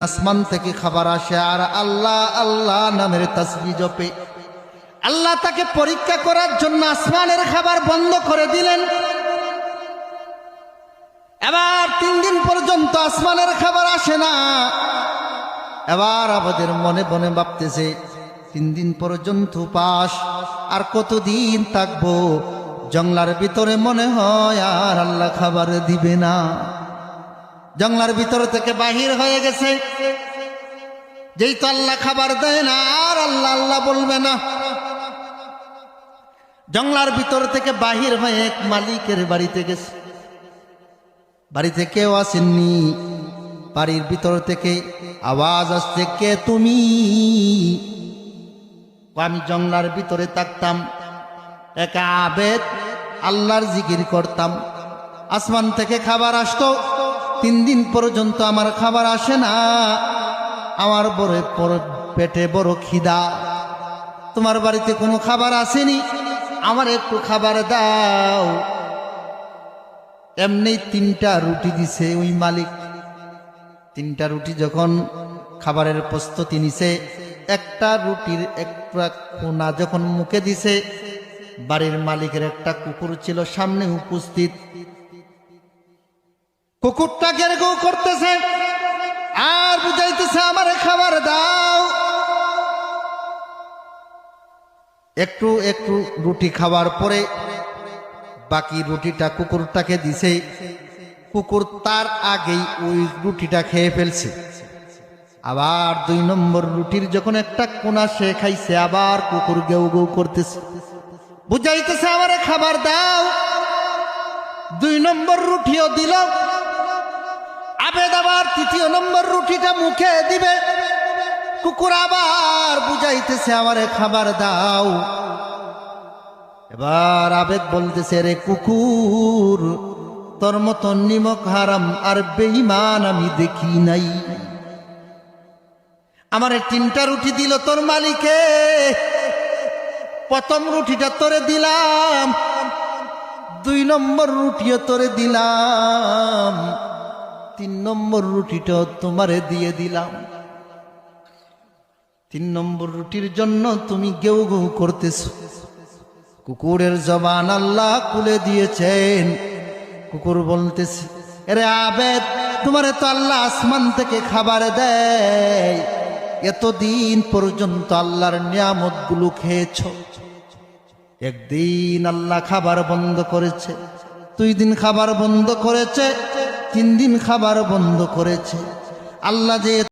আসমান থেকে খাবার আসে আর আল্লাহ আল্লাহ নামের তাসবিহ জপে। আল্লাহ তাকে পরীক্ষা করার জন্য আসমানের খাবার বন্ধ করে দিলেন। এবার 3 দিন পর্যন্ত আসমানের খাবার আসে না। এবার আমাদের মনে মনে ভাবতেছে 3 দিন পর্যন্ত পাস, আর কতদিন থাকবো? জংলার ভিতরে মনে হয় আর আল্লাহ খাবার দিবে না। জংলার ভিতর থেকে বাহির হয়ে গেছে, যেই তো আল্লাহ খাবার দেয় না আর আল্লাহ আল্লাহ বলবে না। জংলার ভিতর থেকে বাহির হয়ে এক মালিকের বাড়িতে গেছে। বাড়িতে কেউ আসেননি। বাড়ির ভিতর থেকে আওয়াজ আসছে, কে তুমি? আমি জংলার ভিতরে থাকতাম, একা আবেদ আল্লাহর জিকির করতাম। আসমান থেকে খাবার আসতো, 3 দিন পর্যন্ত আমার খাবার আসে না। আমার পেটে বড় খিদা, তোমার বাড়িতে কোনো খাবার আসেনি, আমার একটু খাবার দাও। এমনি 3টা রুটি দিছে ওই মালিক। 3টা রুটি যখন খাবারের প্রস্তুতি নিছে, একটা রুটির একটা কোনা যখন মুখে দিছে, বাড়ির মালিকের একটা কুকুর ছিল সামনে উপস্থিত। কুকুরটা গেরগেউ করতেছে আর বুঝাইতেছে, আমারে খাবার দাও। একটু একটু রুটি খাওয়ার পরে বাকি রুটিটা কুকুরটাকে দিছে। কুকুর তার আগেই ওই রুটিটা খেয়ে ফেলছে। আবার 2 নম্বর রুটির যখন একটা কোনা সে খাইছে, আবার কুকুর গেউ গেউ করতেছে, বুঝাইতেছে আমারে খাবার দাও। 2 নম্বর রুটিও দিল। আবেদ আবার 3য় নম্বর রুটিটা মুখে দিবে, কুকুর আবার বুঝাইতেছে আমারে খাবার দাও। এবার আবেদ বলতেছে, রে কুকুর, তোর মতন নিমক হারাম আর বেঈমান আমি দেখি নাই। আমারে 3টা রুটি দিল তোর মালিকে, প্রথম রুটিটা তোরে দিলাম, 2 নম্বর রুটিও তোরে দিলাম, 3 নম্বর রুটিটাও তোমারে দিয়ে দিলাম। 3 নম্বর রুটির জন্য তুমি গেউ গেউ করতেছ। কুকুরের জবান আল্লাহ খুলে দিয়েছেন। কুকুর বলতেছে, আরে আবেদ, তোমারে তো আল্লাহ আসমান থেকে খাবার দেয়, এতদিন পর্যন্ত আল্লাহর নিয়ামতগুলো খেয়েছ। একদিন আল্লাহ খাবার বন্ধ করেছে, 2 দিন খাবার বন্ধ করেছে, 3 দিন খাবার বন্ধ করেছে। আল্লাহ যে